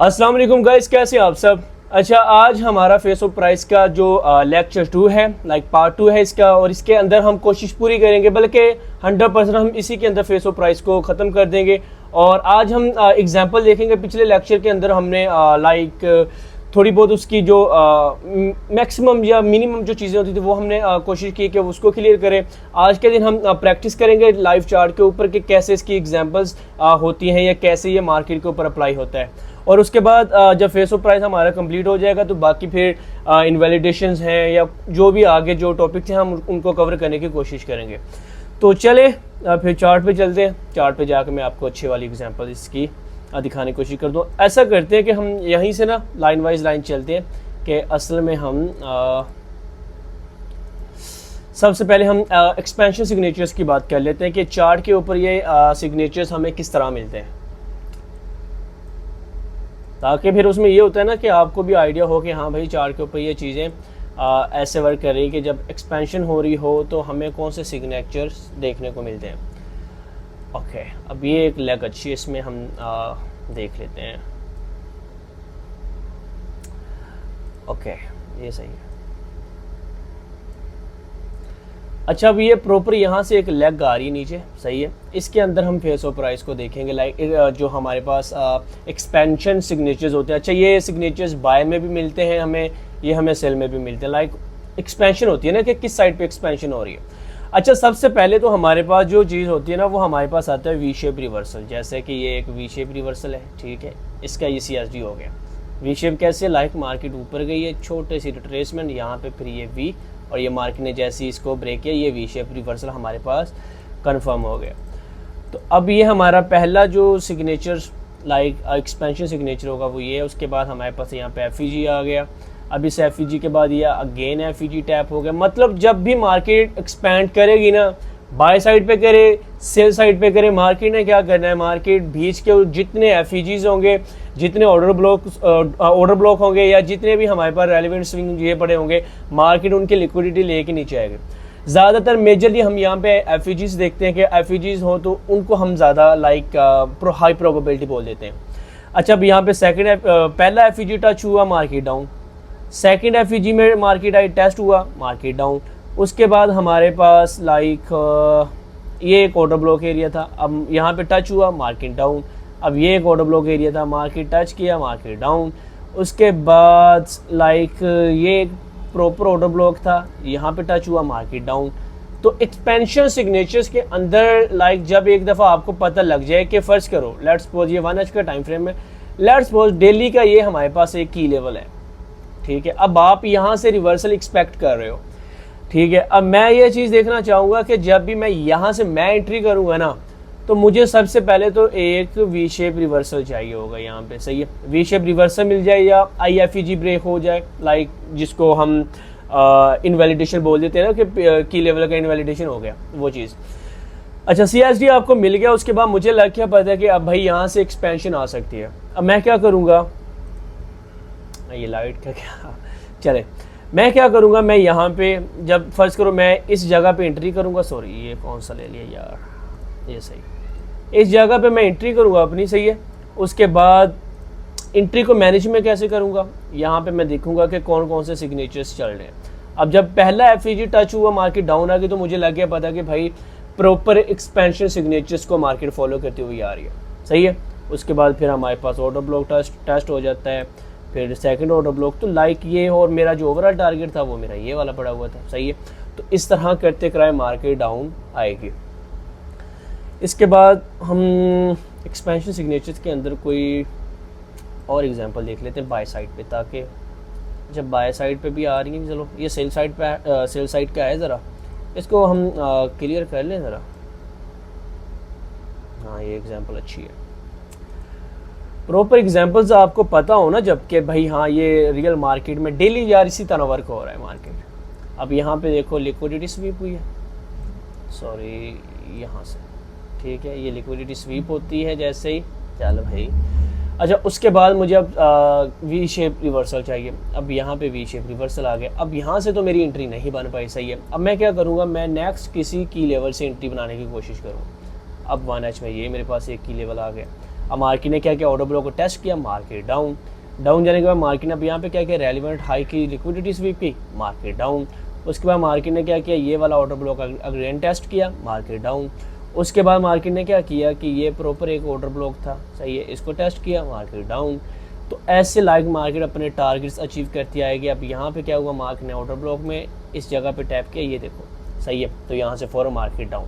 अस्सलाम वालेकुम गाइस, कैसे हैं आप सब। अच्छा, आज हमारा फेस ऑफ प्राइस का जो लेक्चर 2 है, पार्ट 2 है इसका, और इसके अंदर हम कोशिश पूरी करेंगे, बल्कि 100% हम इसी के अंदर फेस ऑफ प्राइस को ख़त्म कर देंगे। और आज हम एग्जांपल देखेंगे। पिछले लेक्चर के अंदर हमने थोड़ी बहुत उसकी जो मैक्सिमम या मिनिमम जो चीज़ें होती थी वो हमने कोशिश की कि उसको क्लियर करें। आज के दिन हम प्रैक्टिस करेंगे लाइव चार्ट के ऊपर कि कैसे इसकी एग्जांपल्स होती हैं या कैसे ये मार्केट के ऊपर अप्लाई होता है। और उसके बाद जब फेस ऑफ प्राइस हमारा कंप्लीट हो जाएगा तो बाकी फिर इनवैलिडेशंस हैं या जो भी आगे जो टॉपिक्स हैं हम उनको कवर करने की कोशिश करेंगे। तो चले फिर चार्ट पे चलते हैं। चार्ट पे जाकर मैं आपको अच्छी वाली एग्जांपल इसकी दिखाने की कोशिश कर दूँ। ऐसा करते हैं कि हम यहीं से ना लाइन वाइज लाइन चलते हैं कि असल में हम सबसे पहले हम एक्सपेंशन सिग्नेचर्स की बात कर लेते हैं कि चार्ट के ऊपर ये सिग्नेचर्स हमें किस तरह मिलते हैं, ताकि फिर उसमें ये होता है ना कि आपको भी आइडिया हो कि हाँ भाई चार्ट के ऊपर ये चीज़ें ऐसे वर्क कर रही है कि जब एक्सपेंशन हो रही हो तो हमें कौन से सिग्नेचर्स देखने को मिलते हैं। ओके, अब ये एक लेग अच्छी है, इसमें हम देख लेते हैं। ओके, ये सही है। अच्छा, अब ये प्रॉपर यहाँ से एक लेग आ रही है नीचे, सही है। इसके अंदर हम फेस ऑफ प्राइस को देखेंगे। जो हमारे पास एक्सपेंशन सिग्नेचर्स होते हैं। अच्छा, ये सिग्नेचर्स बाय में भी मिलते हैं हमें, ये हमें सेल में भी मिलते हैं। एक्सपेंशन होती है ना कि किस साइड पे एक्सपेंशन हो रही है। अच्छा, सबसे पहले तो हमारे पास जो चीज़ होती है ना वो हमारे पास आता है वी शेप रिवर्सल। जैसे कि ये एक वी शेप रिवर्सल है, ठीक है। इसका ये CSD हो गया। वी शेप कैसे, मार्केट ऊपर गई है, छोटे सी रिट्रेसमेंट यहाँ पे, फिर ये वी, और ये मार्केट ने जैसे इसको ब्रेक किया, ये वी शेप रिवर्सल हमारे पास कंफर्म हो गया। तो अब ये हमारा पहला जो सिग्नेचर एक्सपेंशन सिग्नेचर होगा वो ये है। उसके बाद हमारे पास यहाँ पे FEG आ गया। अब इस FEG के बाद ये अगेन FEG टैप हो गया। मतलब जब भी मार्केट एक्सपैंड करेगी ना, बाय साइड पे करे सेल साइड पे करे, मार्केट ने क्या करना है, मार्केट बीच के जितने FEGs होंगे, जितने ऑर्डर ब्लॉक होंगे या जितने भी हमारे पास रेलिवेंट स्विंग ये पड़े होंगे, मार्केट उनकी लिक्विडिटी लेके नीचे आएगी। ज़्यादातर मेजरली हम यहाँ पे FEGs देखते हैं कि FEGs हो तो उनको हम ज़्यादा हाई प्रोबेबिलिटी बोल देते हैं। अच्छा, अब यहाँ पे पहला FEG टच हुआ, मार्केट डाउन। सेकंड FEG में मार्केट आई, टेस्ट हुआ, मार्केट डाउन। उसके बाद हमारे पास ये एक ऑर्डर ब्लॉक एरिया था, अब यहाँ पे टच हुआ, मार्केट डाउन। अब ये एक ऑर्डर ब्लॉक एरिया था, मार्केट टच किया, मार्केट डाउन। उसके बाद ये एक प्रॉपर ऑर्डर ब्लॉक था, यहाँ पे टच हुआ, मार्केट डाउन। तो एक्सपेंशन सिग्नेचर्स के अंदर जब एक दफ़ा आपको पता लग जाए कि फ़र्ज करो, लेट्स सपोज ये 1 H का टाइम फ्रेम है, लेट्स सपोज डेली का ये हमारे पास एक की लेवल है, ठीक है। अब आप यहाँ से रिवर्सल एक्सपेक्ट कर रहे हो, ठीक है। अब मैं ये चीज़ देखना चाहूँगा कि जब भी मैं यहाँ से एंट्री करूँगा ना, तो मुझे सबसे पहले तो एक वी शेप रिवर्सल चाहिए होगा यहाँ पे, सही है। वी शेप रिवर्सल मिल जाए या IFEG ब्रेक हो जाए, जिसको हम इनवैलिडेशन बोल देते हैं ना कि की लेवल का इनवैलिडेशन हो गया, वो चीज़। अच्छा, CSD आपको मिल गया। उसके बाद मुझे लग क्या पता है कि अब भाई यहाँ से एक्सपेंशन आ सकती है। अब मैं क्या करूँगा, ये लाइट का क्या चले, मैं क्या करूँगा, मैं यहाँ पे जब फर्ज करो मैं इस जगह पे एंट्री करूँगा, सॉरी ये कौन सा ले लिया यार, ये सही, इस जगह पे मैं एंट्री करूँगा अपनी, सही है। उसके बाद एंट्री को मैनेज में कैसे करूँगा, यहाँ पे मैं देखूँगा कि कौन कौन से सिग्नेचर्स चल रहे हैं। अब जब पहला FEG टच हुआ, मार्केट डाउन आ गई, तो मुझे लग गया पता कि भाई प्रॉपर एक्सपेंशन सिग्नेचर्स को मार्केट फॉलो करती हुई आ रही है, सही है। उसके बाद फिर हमारे पास ऑर्डर ब्लॉक टेस्ट हो जाता है, फिर सेकंड ऑर्डर ब्लॉक, तो ये, और मेरा जो ओवरऑल टारगेट था वो मेरा ये वाला पड़ा हुआ था, सही है। तो इस तरह करते कराए मार्केट डाउन आएगी। इसके बाद हम एक्सपेंशन सिग्नेचर्स के अंदर कोई और एग्जांपल देख लेते हैं बाय साइड पे, ताकि जब बाय साइड पे भी आ रही है, चलो ये सेल साइड का है, ज़रा इसको हम क्लियर कर लें ज़रा। हाँ, ये एग्जांपल अच्छी है। प्रॉपर एग्जांपल्स आपको पता हो ना, जबकि भाई हाँ ये रियल मार्केट में डेली यार इसी तरह वर्क हो रहा है मार्केट। अब यहाँ पे देखो लिक्विडिटी स्वीप हुई है, सॉरी यहाँ से, ठीक है। ये लिक्विडिटी स्वीप होती है जैसे ही, चलो भाई। अच्छा, उसके बाद मुझे अब वी शेप रिवर्सल चाहिए। अब यहाँ पे वी शेप रिवर्सल आ गया। अब यहाँ से तो मेरी एंट्री नहीं बन पाई, सही है। अब मैं क्या करूँगा, मैं नेक्स्ट किसी की लेवल से एंट्री बनाने की कोशिश करूँ। अब 1 H में ये मेरे पास एक की लेवल आ गया। अब मार्केट ने क्या किया, ऑर्डर ब्लॉक को टेस्ट किया, मार्केट डाउन। डाउन जाने के बाद मार्केट ने अब यहाँ पे क्या किया, रेलिवेंट हाई की लिक्विडिटी स्वीप की, मार्केट डाउन। उसके बाद मार्केट ने क्या किया, ये वाला ऑर्डर ब्लॉक अगेन टेस्ट किया, मार्केट डाउन। उसके बाद मार्केट ने क्या किया कि ये प्रॉपर एक ऑर्डर ब्लॉक था, सही है, इसको टेस्ट किया, मार्केट डाउन। तो ऐसे लाइक मार्केट अपने टारगेट्स अचीव करती आएगी। अब यहाँ पे क्या हुआ, मार्केट ने ऑर्डर ब्लॉक में इस जगह पे टैप किया, ये देखो, सही है, तो यहाँ से फौरन मार्केट डाउन।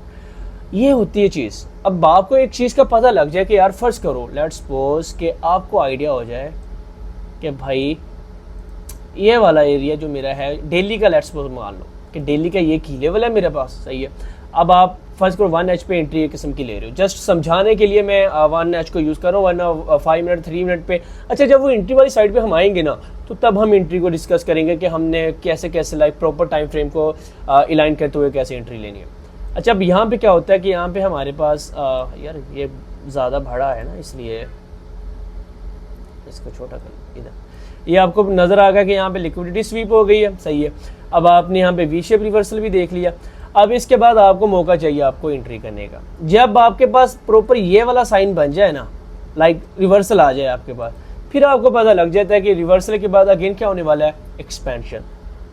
ये होती है चीज़। अब आपको एक चीज़ का पता लग जाए कि यार फर्ज करो, लेट्स सपोज कि आपको आइडिया हो जाए कि भाई ये वाला एरिया जो मेरा है डेली का, लेट्स सपोज मान लो कि डेली का ये की लेवल है मेरे पास, सही है। अब आप फर्स्ट करो 1H पे एंट्री एक किस्म की ले रहे हो, जस्ट समझाने के लिए मैं 1H को यूज़ कर रहा हूँ, वरना 5 मिनट 3 मिनट पे। अच्छा, जब वो एंट्री वाली साइड पे हम आएंगे ना, तो तब हम एंट्री को डिस्कस करेंगे कि हमने कैसे कैसे लाइक प्रॉपर टाइम फ्रेम को अलाइन करते हुए कैसे एंट्री लेनी है। अच्छा, अब यहाँ पे क्या होता है कि यहाँ पे हमारे पास यार ये ज़्यादा बड़ा है ना, इसलिए इसको छोटा कर इधर। ये आपको नज़र आ गया कि यहाँ पे लिक्विडिटी स्वीप हो गई है, सही है। अब आपने यहाँ पे वी शेप रिवर्सल भी देख लिया। अब इसके बाद आपको मौका चाहिए आपको एंट्री करने का। जब आपके पास प्रॉपर ये वाला साइन बन जाए ना, लाइक रिवर्सल आ जाए आपके पास, फिर आपको पता लग जाता है कि रिवर्सल के बाद अगेन क्या होने वाला है, एक्सपेंशन।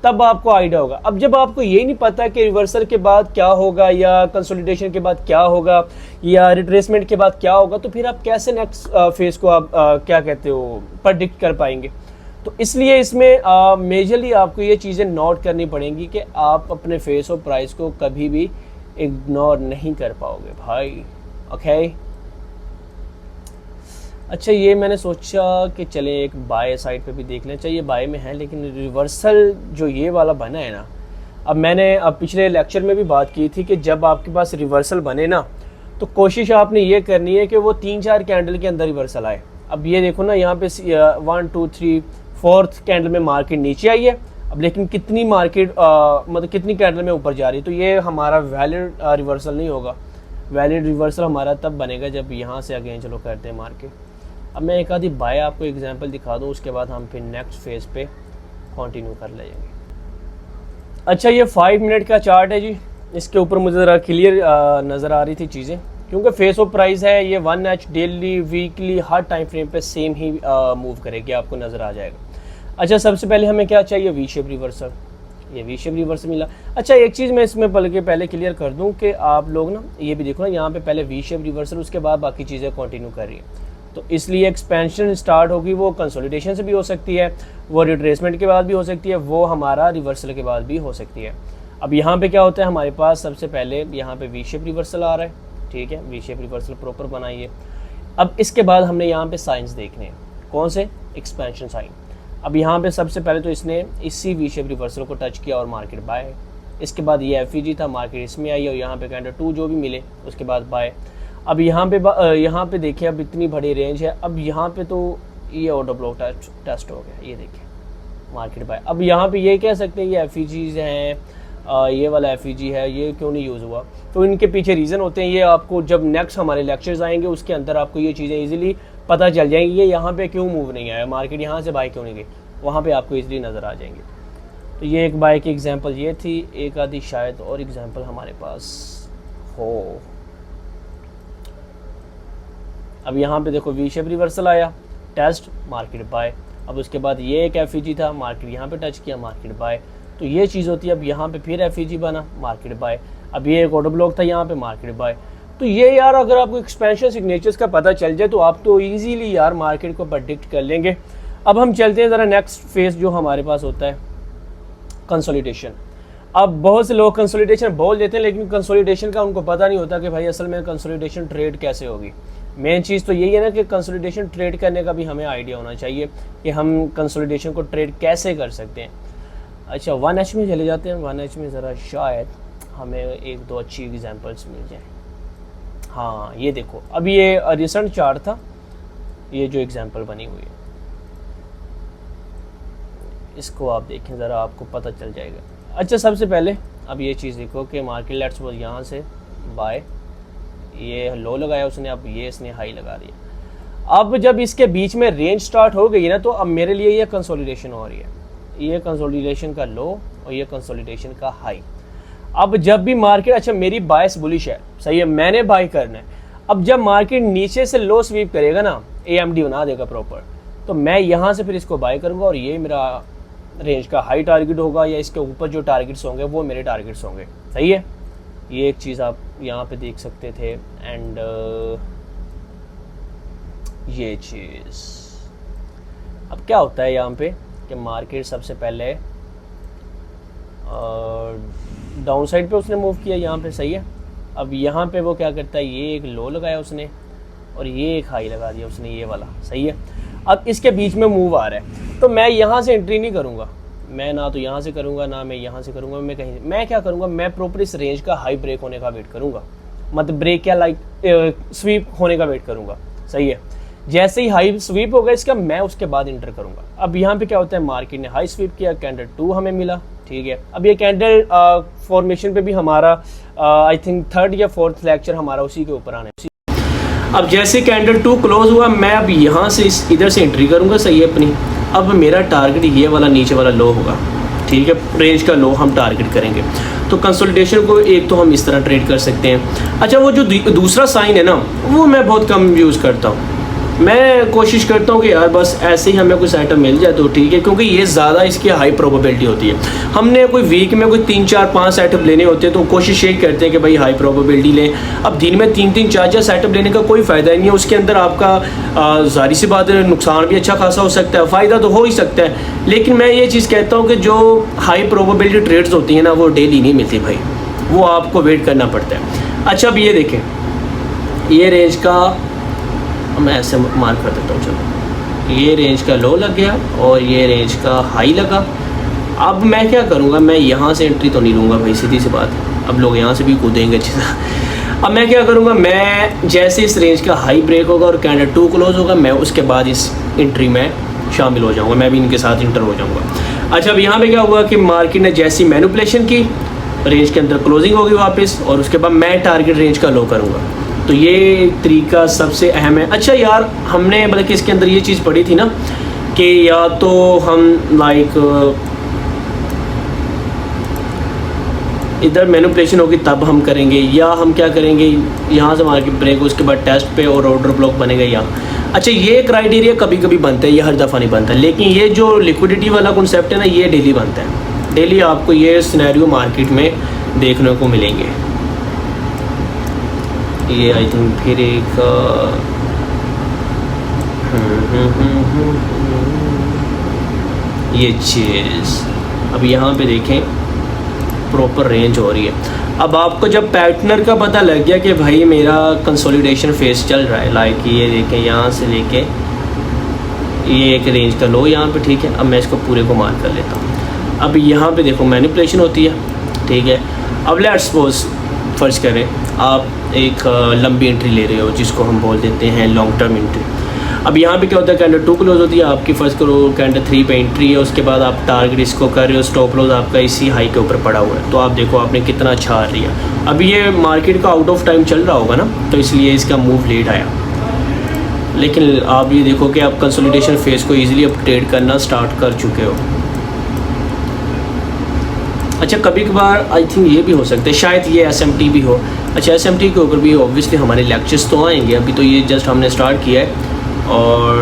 तब आपको आइडिया होगा। अब जब आपको ये नहीं पता कि रिवर्सल के बाद क्या होगा या कंसोलिडेशन के बाद क्या होगा या रिट्रेसमेंट के बाद क्या होगा, तो फिर आप कैसे नेक्स्ट फेज को आप क्या कहते हो प्रेडिक्ट कर पाएंगे। तो इसलिए इसमें मेजरली आपको ये चीज़ें नोट करनी पड़ेंगी कि आप अपने फेस और प्राइस को कभी भी इग्नोर नहीं कर पाओगे भाई, ओके। अच्छा, ये मैंने सोचा कि चलें एक बाय साइड पे भी देख लें। चाहिए बाय में है, लेकिन रिवर्सल जो ये वाला बना है ना, अब पिछले लेक्चर में भी बात की थी कि जब आपके पास रिवर्सल बने ना, तो कोशिश आपने ये करनी है कि वो 3-4 कैंडल के अंदर रिवर्सल आए। अब ये देखो ना, यहाँ पे 1 2 3 4th कैंडल में मार्केट नीचे आई है। अब लेकिन कितनी मार्केट मतलब कितनी कैंडल में ऊपर जा रही है, तो ये हमारा वैलिड रिवर्सल नहीं होगा। वैलिड रिवर्सल हमारा तब बनेगा जब यहाँ से अगेन चलो करते हैं मार्केट। अब मैं एक आधी बाय आपको एग्जांपल दिखा दूँ, उसके बाद हम फिर नेक्स्ट फेज पे कंटिन्यू कर लेंगे। अच्छा, ये 5 मिनट का चार्ट है जी। इसके ऊपर मुझे ज़रा क्लियर नज़र आ रही थी चीज़ें, क्योंकि फेस ऑफ प्राइस है ये 1H डेली वीकली हर टाइम फ्रेम पे सेम ही मूव करेगी, आपको नज़र आ जाएगा। अच्छा, सबसे पहले हमें क्या चाहिए, वी शेप रिवर्सल। ये वी शेप रिवर्सल मिला। अच्छा, एक चीज़ मैं इसमें पहले क्लियर कर दूं कि आप लोग ना ये भी देखो ना, यहाँ पे पहले वी शेप रिवर्सल, उसके बाद बाकी चीज़ें कंटिन्यू कर रही हैं। तो इसलिए एक्सपेंशन स्टार्ट होगी, वो कंसोलिडेशन से भी हो सकती है, वो रिट्रेसमेंट के बाद भी हो सकती है, वो हमारा रिवर्सल के बाद भी हो सकती है। अब यहाँ पे क्या होता है, हमारे पास सबसे पहले यहाँ पे वी शेप रिवर्सल आ रहा है, ठीक है, वी शेप रिवर्सल प्रॉपर बनाइए। अब इसके बाद हमने यहाँ पे साइंस देखने हैं, कौन से, एक्सपेंशन साइन। अब यहाँ पे सबसे पहले तो इसने इसी वी शेप रिवर्सल को टच किया और मार्केट बाय। इसके बाद ये एफईजी था, मार्केट इसमें आई और यहाँ पे कैंडल 2 जो भी मिले उसके बाद बाय। अब यहाँ पे देखिए, अब इतनी बड़ी रेंज है। अब यहाँ पे तो ये ऑर्डर ब्लॉक टेस्ट हो गया, ये देखिए मार्केट बाय। अब यहाँ पे ये कह सकते हैं ये एफईजीज हैं, ये वाला एफईजी है, ये क्यों नहीं यूज़ हुआ, तो इनके पीछे रीज़न होते हैं। ये आपको जब नेक्स्ट हमारे लेक्चर्स आएंगे उसके अंदर आपको ये चीज़ें इजीली पता चल जाएंगी। ये यहाँ पे क्यों मूव नहीं आया, मार्केट यहाँ से बाय क्यों नहीं गई, वहाँ पे आपको इजीली नज़र आ जाएंगे। तो ये एक बाय की एग्जांपल ये थी, एक आधी शायद और एग्जांपल हमारे पास हो। अब यहाँ पे देखो वी शेप रिवर्सल आया, टेस्ट, मार्केट बाय। अब उसके बाद ये एक एफईजी था, मार्केट यहाँ पे टच किया, मार्केट बाय। तो ये चीज़ होती है। अब यहाँ पे फिर एफईजी बना, मार्केट बाय। अब ये एक ऑर्डर ब्लॉक था यहाँ पे, मार्केट बाय। तो ये यार अगर आपको एक्सपेंशन सिग्नेचर्स का पता चल जाए तो आप तो इजीली यार मार्केट को प्रेडिक्ट कर लेंगे। अब हम चलते हैं ज़रा नेक्स्ट फेज जो हमारे पास होता है, कंसोलिडेशन। अब बहुत से लोग कंसोलिडेशन बोल देते हैं, लेकिन कंसोलिडेशन का उनको पता नहीं होता कि भाई असल में कंसोलिडेशन ट्रेड कैसे होगी। मेन चीज़ तो यही है ना कि कंसोलिडेशन ट्रेड करने का भी हमें आइडिया होना चाहिए कि हम कंसोलिडेशन को ट्रेड कैसे कर सकते हैं। अच्छा, 1H में चले जाते हैं। 1H में ज़रा शायद हमें एक दो अच्छी एग्जांपल्स मिल जाए। हाँ, ये देखो, अब ये रिसेंट चार्ट था, ये जो एग्जांपल बनी हुई है इसको आप देखें ज़रा, आपको पता चल जाएगा। अच्छा, सबसे पहले अब ये चीज़ देखो कि मार्केट लेट्स सपोज यहाँ से बाय, ये लो लगाया उसने, अब ये इसने हाई लगा दिया। अब जब इसके बीच में रेंज स्टार्ट हो गई ना, तो अब मेरे लिए ये कंसोलिडेशन हो रही है, ये कंसोलिडेशन का लो और ये कंसोलिडेशन का हाई। अब जब भी मार्केट, अच्छा मेरी बायस बुलिश है, सही है, मैंने बाय करना है। अब जब मार्केट नीचे से लो स्वीप करेगा ना, AMD बना देगा प्रॉपर, तो मैं यहाँ से फिर इसको बाय करूँगा और ये मेरा रेंज का हाई टारगेट होगा, या इसके ऊपर जो टारगेट्स होंगे वो मेरे टारगेट्स होंगे। सही है, ये एक चीज़ आप यहाँ पे देख सकते थे। एंड ये चीज़ अब क्या होता है यहाँ पे कि मार्केट सबसे पहले डाउन साइड पे उसने मूव किया यहाँ पे। सही है, अब यहाँ पे वो क्या करता है, ये एक लो लगाया उसने और ये एक हाई लगा दिया उसने, ये वाला। सही है, अब इसके बीच में मूव आ रहा है, तो मैं यहाँ से एंट्री नहीं करूँगा, मैं ना तो यहाँ से करूँगा ना मैं यहाँ से करूँगा, मैं कहीं, मैं क्या करूँगा, मैं प्रॉपर इस रेंज का हाई ब्रेक होने का वेट करूँगा, मतलब ब्रेक या स्वीप होने का वेट करूँगा। सही है, जैसे ही हाई स्वीप होगा इसका, मैं उसके बाद इंटर करूँगा। अब यहाँ पे क्या होता है, मार्केट ने हाई स्वीप किया, कैंडल 2 हमें मिला। ठीक है, अब ये कैंडल फॉर्मेशन पे भी हमारा आई थिंक 3rd या 4th लेक्चर हमारा उसी के ऊपर आने। अब जैसे कैंडल 2 क्लोज हुआ, मैं अब यहाँ से इधर से एंट्री करूँगा। सही है अपनी, अब मेरा टारगेट ये वाला नीचे वाला लो होगा। ठीक है, रेंज का लो हम टारगेट करेंगे। तो कंसोलिडेशन को एक तो हम इस तरह ट्रेड कर सकते हैं। अच्छा, वो जो दूसरा साइन है ना, वो मैं बहुत कम यूज़ करता हूँ। मैं कोशिश करता हूँ कि यार बस ऐसे ही हमें कोई सेटअप मिल जाए तो ठीक है, क्योंकि ये ज़्यादा इसकी हाई प्रोबेबिलिटी होती है। हमने कोई वीक में कोई 3 4 5 सेटअप लेने होते हैं तो कोशिश यही करते हैं कि भाई हाई प्रोबेबिलिटी लें। अब दिन में 3 3 4 4 सेटअप लेने का कोई फ़ायदा नहीं है, उसके अंदर आपका जाहिर सी बात है नुकसान भी अच्छा खासा हो सकता है, फ़ायदा तो हो ही सकता है। लेकिन मैं ये चीज़ कहता हूँ कि जो हाई प्रोबेबिलिटी ट्रेड्स होती हैं ना, वो डेली नहीं मिलती भाई, वो आपको वेट करना पड़ता है। अच्छा, अब ये देखें, ये रेंज का मैं ऐसे मार्क कर देता हूँ, चलो ये रेंज का लो लग गया और ये रेंज का हाई लगा। अब मैं क्या करूँगा, मैं यहाँ से एंट्री तो नहीं लूँगा भाई, सीधी सी बात है, अब लोग यहाँ से भी कूदेंगे अच्छी तरह। अब मैं क्या करूँगा, मैं जैसे इस रेंज का हाई ब्रेक होगा और कैंडल 2 क्लोज होगा, मैं उसके बाद इस एंट्री में शामिल हो जाऊँगा, मैं भी इनके साथ इंटर हो जाऊँगा। अच्छा, अब यहाँ पे क्या हुआ कि मार्केट ने जैसी मैनिपुलेशन की, रेंज के अंदर क्लोजिंग होगी वापस, और उसके बाद मैं टारगेट रेंज का लो करूँगा। तो ये तरीका सबसे अहम है। अच्छा यार, हमने बल्कि इसके अंदर ये चीज़ पढ़ी थी ना कि या तो हम लाइक इधर मैनिपुलेशन होगी तब हम करेंगे, या हम क्या करेंगे, यहाँ से मार्केट ब्रेक, उसके बाद टेस्ट पे और ऑर्डर ब्लॉक बनेगा यहाँ। अच्छा, ये क्राइटेरिया कभी कभी बनता है, ये हर दफ़ा नहीं बनता, लेकिन ये जो लिक्विडिटी वाला कॉन्सेप्ट है ना, ये डेली बनता है। डेली आपको ये सिनेरियो मार्केट में देखने को मिलेंगे। ये आई थिंक फिर एक ये चीज़ अब यहाँ पे देखें प्रॉपर रेंज हो रही है। अब आपको जब पैटर्नर का पता लग गया कि भाई मेरा कंसोलिडेशन फेज चल रहा है, लाइक ये देखें यहाँ से लेके ये एक रेंज का लो यहाँ पे। ठीक है, अब मैं इसको पूरे को मार्क कर लेता हूँ। अब यहाँ पे देखो मैनिपुलेशन होती है। ठीक है, अब लेट्स सपोज फ़र्ज़ करें आप एक लंबी एंट्री ले रहे हो जिसको हम बोल देते हैं लॉन्ग टर्म एंट्री। अब यहाँ पे क्या होता है, कैंडल 2 क्लोज होती है आपकी, फ़र्ज़ करो कैंडल 3 पे एंट्री है, उसके बाद आप टारगेट इसको कर रहे हो, स्टॉप लॉस आपका इसी हाई के ऊपर पड़ा हुआ है। तो आप देखो आपने कितना अच्छा हार लिया। अब ये मार्केट का आउट ऑफ टाइम चल रहा होगा ना, तो इसलिए इसका मूव लेट आया। लेकिन आप ये देखो कि आप कंसोलिडेशन फेज़ को ईजिली अब ट्रेड करना स्टार्ट कर चुके हो। अच्छा, कभी कभार आई थिंक ये भी हो सकता है, शायद ये SMT भी हो। अच्छा, SMT के ऊपर भी ऑब्वियसली हमारे लेक्चर्स तो आएंगे, अभी तो ये जस्ट हमने स्टार्ट किया है और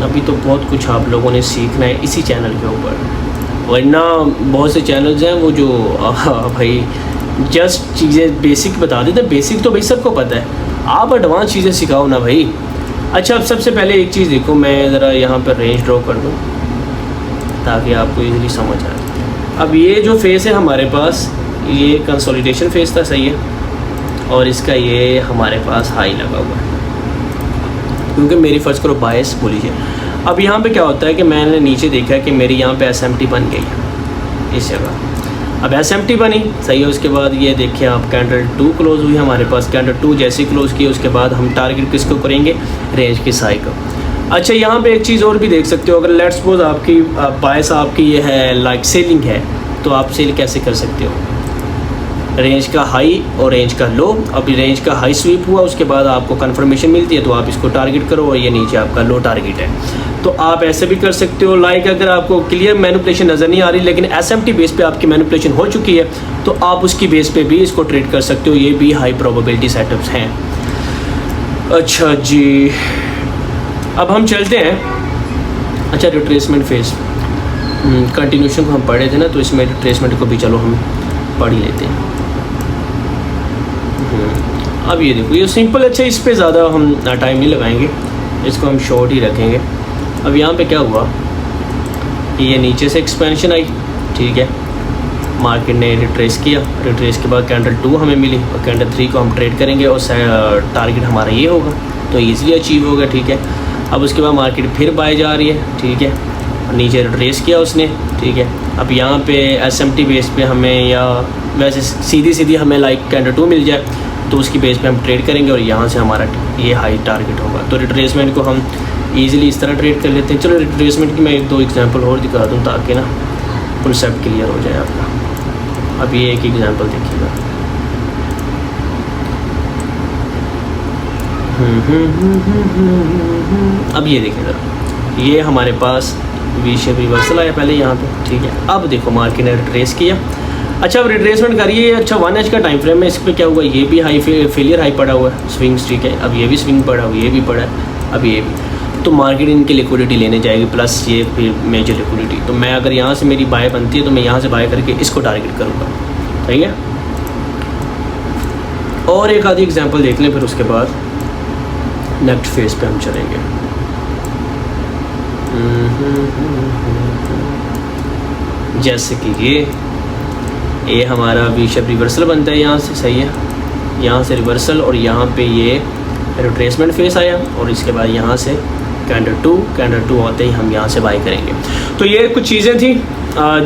अभी तो बहुत कुछ आप लोगों ने सीखना है इसी चैनल के ऊपर। वरना बहुत से चैनल्स हैं वो जो भाई जस्ट चीज़ें बेसिक बता देते हैं। बेसिक तो भाई सबको पता है, आप एडवांस चीज़ें सिखाओ ना भाई। अच्छा, अब सबसे पहले एक चीज़ देखो, मैं ज़रा यहाँ पर रेंज ड्रॉ कर दूँ ताकि आपको ईज़िली समझ आए। अब ये जो फेस है हमारे पास, ये कंसोलिडेशन फेस था, सही है, और इसका ये हमारे पास हाई लगा हुआ है, क्योंकि मेरी फ़र्ज़ करो बायस बोल लीजिए। अब यहाँ पे क्या होता है कि मैंने नीचे देखा कि मेरी यहाँ पे SMT बन गई है इस जगह। अब SMT बनी, सही है, उसके बाद ये देखिए आप कैंडल 2 क्लोज हुई हमारे पास। कैंडल 2 जैसे क्लोज़ की उसके बाद हम टारगेट किसको करेंगे, रेंज की साई को। अच्छा, यहाँ पे एक चीज़ और भी देख सकते हो, अगर लेट्स सपोज आपकी बायस आपकी ये है लाइक सेलिंग है, तो आप सेल कैसे कर सकते हो, रेंज का हाई और रेंज का लो। अभी रेंज का हाई स्वीप हुआ, उसके बाद आपको कंफर्मेशन मिलती है तो आप इसको टारगेट करो और ये नीचे आपका लो टारगेट है। तो आप ऐसे भी कर सकते हो। लाइक अगर आपको क्लियर मैनिपुलेशन नज़र नहीं आ रही लेकिन SMT बेस पे आपकी मैनिपुलेशन हो चुकी है, तो आप उसकी बेस पे भी इसको ट्रेड कर सकते हो। ये भी हाई प्रोबेबिलिटी सेटअप्स हैं। अच्छा जी, अब हम चलते हैं। अच्छा, रिट्रेसमेंट फेज कंटिन्यूशन को हम पढ़े थे ना, तो इसमें रिट्रेसमेंट को भी चलो हम पढ़ ही लेते हैं। अब ये देखो, ये सिंपल। अच्छा, इस पे ज़्यादा हम टाइम नहीं लगाएंगे, इसको हम शॉर्ट ही रखेंगे। अब यहाँ पे क्या हुआ कि ये नीचे से एक्सपेंशन आई, ठीक है, मार्केट ने रिट्रेस किया, रिट्रेस के बाद कैंडल 2 हमें मिली और कैंडल 3 को हम ट्रेड करेंगे और टारगेट हमारा ये होगा, तो ईज़िली अचीव होगा, ठीक है। अब उसके बाद मार्केट फिर बाय जा रही है, ठीक है, नीचे रिट्रेस किया उसने, ठीक है। अब यहाँ पे SMT बेस पे हमें, या वैसे सीधी सीधी हमें लाइक कैंडल 2 मिल जाए तो उसकी बेस पे हम ट्रेड करेंगे और यहाँ से हमारा ये हाई टारगेट होगा। तो रिट्रेसमेंट को हम ईज़िली इस तरह ट्रेड कर लेते हैं। चलो, रिट्रेसमेंट की मैं 1-2 एग्जांपल और दिखा दूँ ताकि ना कॉन्सेप्ट क्लियर हो जाए आपका। अब ये एक एग्जांपल देखिएगा। अब ये देखिएगा, ये हमारे पास वी शेप रिवर्सल आया पहले यहाँ पे, ठीक है। अब देखो मार्केट ने रिट्रेस किया। अच्छा, अब रिट्रेसमेंट करिए। अच्छा, 1H का टाइम फ्रेम है, इस पर क्या हुआ, ये भी हाई फेलियर हाई पड़ा हुआ है, स्विंग्स, ठीक है। अब ये भी स्विंग पड़ा हुआ, ये भी पड़ा है, अब ये भी, तो मार्केट इनकी लिक्विडिटी लेने जाएगी, प्लस ये फिर मेजर लिक्विडिटी। तो मैं अगर यहाँ से मेरी बाय बनती है तो मैं यहाँ से बाय करके इसको टारगेट करूँगा, ठीक है। और एक आधी एग्जांपल देख लें, फिर उसके बाद नेक्स्ट फेज पे हम चलेंगे। जैसे कि ये हमारा वी शेप रिवर्सल बनता है यहाँ से, सही है, यहाँ से रिवर्सल और यहाँ पे ये रिट्रेसमेंट फेस आया और इसके बाद यहाँ से कैंडल 2 आते ही हम यहाँ से बाय करेंगे। तो ये कुछ चीज़ें थी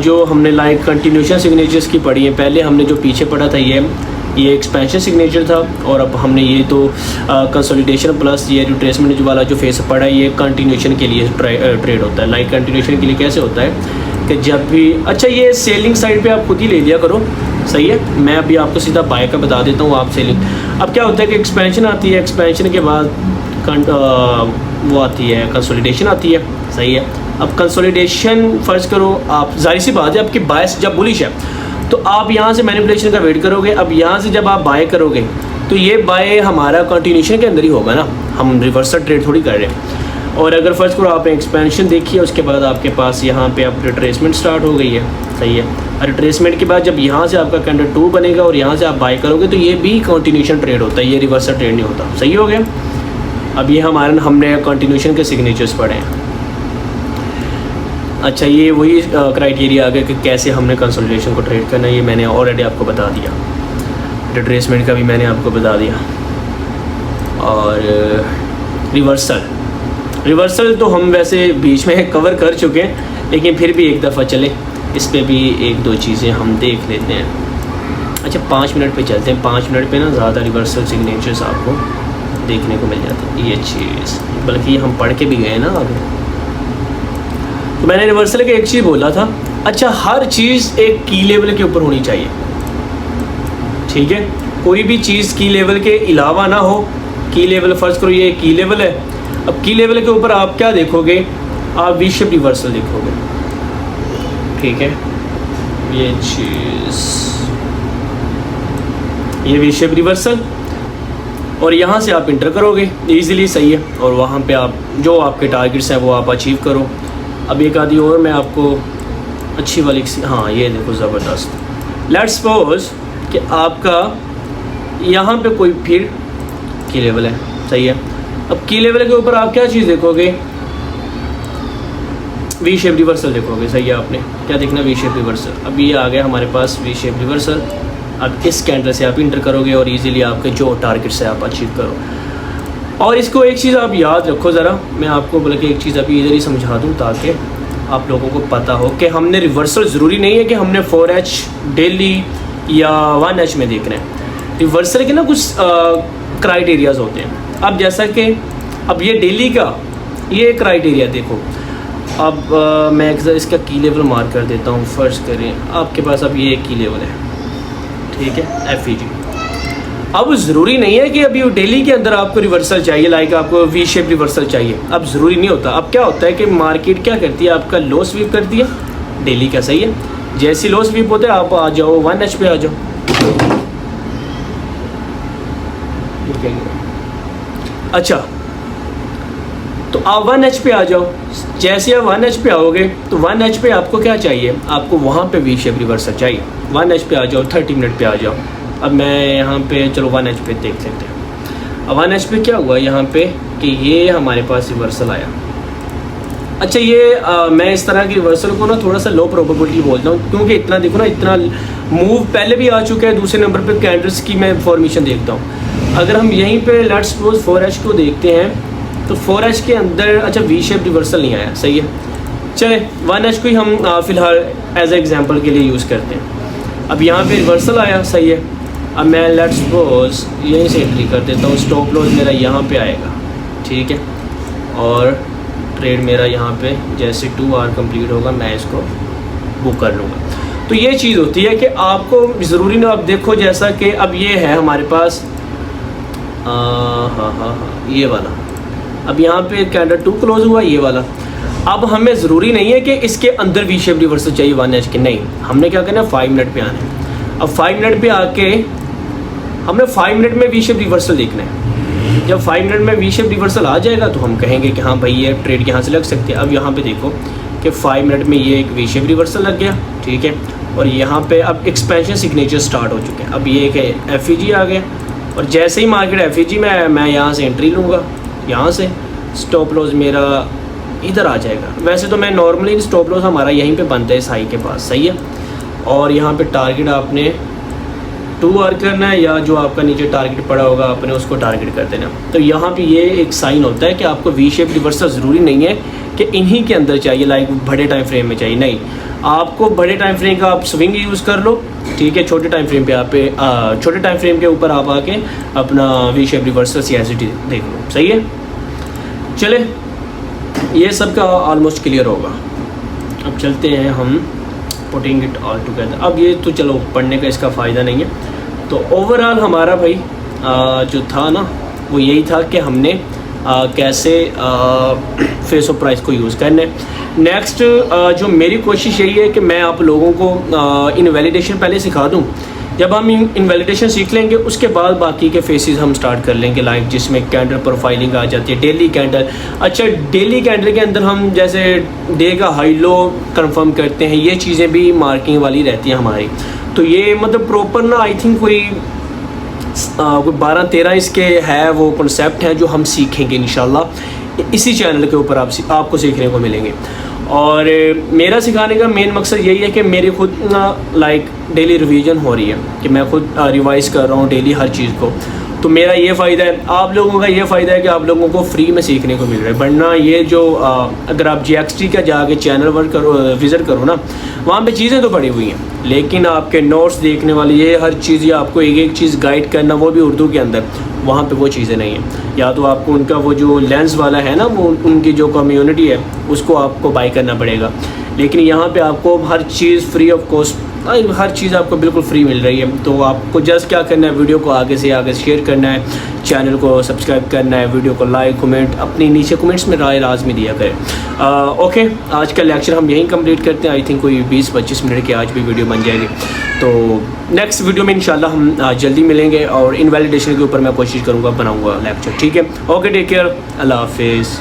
जो हमने लाइक कंटिन्यूशन सिग्नेचर्स की पढ़ी है। पहले हमने जो पीछे पढ़ा था ये एक्सपेंशन सिग्नेचर था, और अब हमने ये तो कंसोलिडेशन प्लस ये रिट्रेसमेंट वाला जो फेस पढ़ा है, ये कंटिन्यूशन के लिए ट्रेड होता है। लाइक कंटिन्यूशन के लिए कैसे होता है कि जब भी, अच्छा, ये सेलिंग साइड पे आप खुद ही ले लिया करो, सही है। मैं अभी आपको सीधा बाय का बता देता हूँ, आप सेलिंग। अब क्या होता है कि एक्सपेंशन आती है, एक्सपेंशन के बाद वो आती है कंसोलिडेशन आती है, सही है। अब कंसोलिडेशन फ़र्ज़ करो आप, जाहिर सी बात है आपकी बायस जब बुलिश है तो आप यहाँ से मैनिपुलेशन का वेट करोगे। अब यहाँ से जब आप बाय करोगे तो ये बाय हमारा कंटिन्यूशन के अंदर ही होगा ना, हम रिवर्सल ट्रेड थोड़ी कर रहे हैं। और अगर फ़र्ज़ करो आपने एक्सपेंशन देखी है, उसके बाद आपके पास यहाँ पे आप रिट्रेसमेंट स्टार्ट हो गई है, सही है। रिट्रेसमेंट के बाद जब यहाँ से आपका कैंडल 2 बनेगा और यहाँ से आप बाय करोगे तो ये भी कंटिन्यूशन ट्रेड होता है, ये रिवर्सल ट्रेड नहीं होता, सही हो गया। अब ये हमने कंटिन्यूशन के सिग्नेचर्स पढ़े हैं। अच्छा, ये वही क्राइटेरिया आ गया कि कैसे हमने कंसोलिडेशन को ट्रेड करना है, ये मैंने ऑलरेडी आपको बता दिया। रिट्रेसमेंट का भी मैंने आपको बता दिया। और रिवर्सल तो हम वैसे बीच में कवर कर चुके हैं, लेकिन फिर भी एक दफ़ा चले, इस पे भी 1-2 चीज़ें हम देख लेते हैं। अच्छा, 5 मिनट पे चलते हैं। 5 मिनट पे ना ज़्यादा रिवर्सल सिग्नेचर्स आपको देखने को मिल जाते हैं, ये चीज़, बल्कि हम पढ़ के भी गए ना आगे। तो मैंने रिवर्सल के एक चीज़ बोला था। अच्छा, हर चीज़ एक की लेवल के ऊपर होनी चाहिए, ठीक है। कोई भी चीज़ की लेवल के अलावा ना हो। की लेवल, फ़र्ज़ करो ये की लेवल है, अब की लेवल के ऊपर आप क्या देखोगे, आप वी शेप रिवर्सल देखोगे, ठीक है। ये चीज़, ये वी शेप रिवर्सल, और यहाँ से आप इंटर करोगे इजीली, सही है। और वहाँ पे आप जो आपके टारगेट्स हैं वो आप अचीव करो। अब एक आधी और मैं आपको अच्छी वाली, हाँ ये देखो ज़बरदस्त। लेट्स सपोज कि आपका यहाँ पे कोई फिर की लेवल है, सही है। अब की लेवल के ऊपर आप क्या चीज़ देखोगे, वी शेप रिवर्सल देखोगे, सही है। आपने क्या देखना, वी शेप रिवर्सल। अब ये आ गया हमारे पास वी शेप रिवर्सल। अब इस कैंडल से आप इंटर करोगे और इजीली आपके जो टारगेट्स है आप अचीव करो। और इसको एक चीज़ आप याद रखो ज़रा, मैं आपको बल्कि एक चीज़ अभी इधर ही समझा दूँ ताकि आप लोगों को पता हो कि हमने रिवर्सल ज़रूरी नहीं है कि हमने 4H डेली या 1H में देखना है। रिवर्सल के ना कुछ क्राइटेरियाज़ होते हैं। अब जैसा कि अब ये डेली का ये क्राइटेरिया देखो। अब मैं इसका की लेवल मार्क कर देता हूँ। फ़र्ज़ करें आपके पास अब ये की लेवल है, ठीक है, FEG। अब ज़रूरी नहीं है कि अभी डेली के अंदर आपको रिवर्सल चाहिए, लाइक आपको वी शेप रिवर्सल चाहिए, अब ज़रूरी नहीं होता। अब क्या होता है कि मार्केट क्या करती है, आपका लो स्वीप करती है डेली का, सही है। जैसी लो स्वीप होता है आप आ जाओ 1H पे आ जाओ। अच्छा, तो आप 1H पे आ जाओ। जैसे आप 1H पे आओगे तो 1H पे आपको क्या चाहिए, आपको वहाँ पे वी शेप रिवर्सल चाहिए। 1H पे आ जाओ, 30 मिनट पे आ जाओ। अब मैं यहाँ पे चलो 1H पे देख लेते हैं। अब 1H पे क्या हुआ यहाँ पे कि ये हमारे पास रिवर्सल आया। अच्छा, ये मैं इस तरह की रिवर्सल को ना थोड़ा सा लो प्रोबेबिलिटी बोलता हूँ, क्योंकि इतना देखो ना, इतना मूव पहले भी आ चुका है। दूसरे नंबर पे कैंडल्स की मैं फॉर्मेशन देखता हूँ। अगर हम यहीं पे लेट्स सपोज 4H को देखते हैं तो 4H के अंदर अच्छा वी शेप रिवर्सल नहीं आया, सही है। चले 1H को ही हम फ़िलहाल एज ए एग्जांपल के लिए यूज़ करते हैं। अब यहाँ पे रिवर्सल आया, सही है। अब मैं लेट्स सपोज यहीं से एंट्री कर देता हूँ। स्टॉप लॉस मेरा यहाँ पे आएगा, ठीक है, और ट्रेड मेरा यहाँ पे जैसे 2 आवर कंप्लीट होगा मैं इसको बुक कर लूँगा। तो ये चीज़ होती है कि आपको ज़रूरी ना, आप देखो जैसा कि अब ये है हमारे पास हाँ ये वाला, अब यहाँ पे कैंडल 2 क्लोज हुआ, ये वाला। अब हमें ज़रूरी नहीं है कि इसके अंदर वी शेप रिवर्सल चाहिए 1H के, नहीं, हमने क्या करना है 5 मिनट पे आना है। अब 5 मिनट पे आके हमने 5 मिनट में वी शेप रिवर्सल देखना है। जब 5 मिनट में वी शेप रिवर्सल आ जाएगा तो हम कहेंगे कि हाँ भाई ये ट्रेड यहाँ से लग सकती है। अब यहाँ पे देखो कि 5 मिनट में ये एक वी शेप रिवर्सल लग गया, ठीक है, और यहाँ पे अब एक्सपेंशन सिग्नेचर स्टार्ट हो चुके हैं। अब ये एक FEG आ गया, और जैसे ही मार्केट FEG में मैं यहाँ से एंट्री लूँगा, यहाँ से स्टॉप लॉस मेरा इधर आ जाएगा। वैसे तो मैं नॉर्मली स्टॉप लॉस हमारा यहीं पे बनता है इस हाई के पास, सही है। और यहाँ पे टारगेट आपने 2 आवर करना है, या जो आपका नीचे टारगेट पड़ा होगा आपने उसको टारगेट कर देना। तो यहाँ पे ये एक साइन होता है कि आपको वी शेप रिवर्सल ज़रूरी नहीं है कि इन्हीं के अंदर चाहिए, लाइक बड़े टाइम फ्रेम में चाहिए, नहीं। आपको बड़े टाइम फ्रेम का आप स्विंग यूज़ कर लो, ठीक है। छोटे टाइम फ्रेम पे आप छोटे टाइम फ्रेम के ऊपर आप आके अपना वी शेप रिवर्सल CICT देख लो, सही है। चले, ये सब का ऑलमोस्ट क्लियर होगा। अब चलते हैं हम पुटिंग इट ऑल टुगेदर। अब ये तो चलो पढ़ने का इसका फ़ायदा नहीं है। तो ओवरऑल हमारा भाई जो था ना वो यही था कि हमने कैसे फेस ऑफ प्राइस को यूज़ करना है। नेक्स्ट जो मेरी कोशिश यही है कि मैं आप लोगों को इनवैलिडेशन पहले सिखा दूं। जब हम इनवैलिडेशन सीख लेंगे उसके बाद बाकी के फेसेस हम स्टार्ट कर लेंगे, लाइक जिसमें कैंडल प्रोफाइलिंग आ जाती है, डेली कैंडल। अच्छा, डेली कैंडल के अंदर हम जैसे डे का हाई लो कंफर्म करते हैं, ये चीज़ें भी मार्किंग वाली रहती हैं हमारी। तो ये मतलब प्रॉपर ना आई थिंक कोई 12-13 इसके है वो कॉन्सेप्ट हैं जो हम सीखेंगे इंशाल्लाह इसी चैनल के ऊपर आपको सीखने को मिलेंगे। और मेरा सिखाने का मेन मकसद यही है कि मेरी खुद लाइक डेली रिवीजन हो रही है कि मैं खुद रिवाइज़ कर रहा हूँ डेली हर चीज़ को। तो मेरा ये फ़ायदा है, आप लोगों का ये फ़ायदा है कि आप लोगों को फ्री में सीखने को मिल रहा है। वरना ये जो अगर आप GXT का जाके चैनल वर्क करो, विज़िट करो ना, वहाँ पे चीज़ें तो पड़ी हुई हैं, लेकिन आपके नोट्स देखने वाली ये हर चीज़, या आपको एक एक चीज़ गाइड करना, वो भी उर्दू के अंदर, वहाँ पे वो चीज़ें नहीं हैं। या तो आपको उनका वो जो लेंस वाला है ना, वो उनकी जो कम्युनिटी है उसको आपको बाई करना पड़ेगा। लेकिन यहाँ पे आपको हर चीज़ फ्री ऑफ कॉस्ट, हर चीज़ आपको बिल्कुल फ्री मिल रही है। तो आपको जस्ट क्या करना है, वीडियो को आगे से आगे शेयर करना है, चैनल को सब्सक्राइब करना है, वीडियो को लाइक, कमेंट अपनी नीचे कमेंट्स में राय लाजमी दिया करें। ओके, आज का लेक्चर हम यहीं कंप्लीट करते हैं। आई थिंक कोई 20-25 मिनट की आज भी वीडियो बन जाएगी। तो नेक्स्ट वीडियो में इंशाल्लाह हम जल्दी मिलेंगे, और इनवैलिडेशन के ऊपर मैं कोशिश करूँगा बनाऊँगा लेक्चर, ठीक है। ओके, टेक केयर, अल्लाह हाफिज़।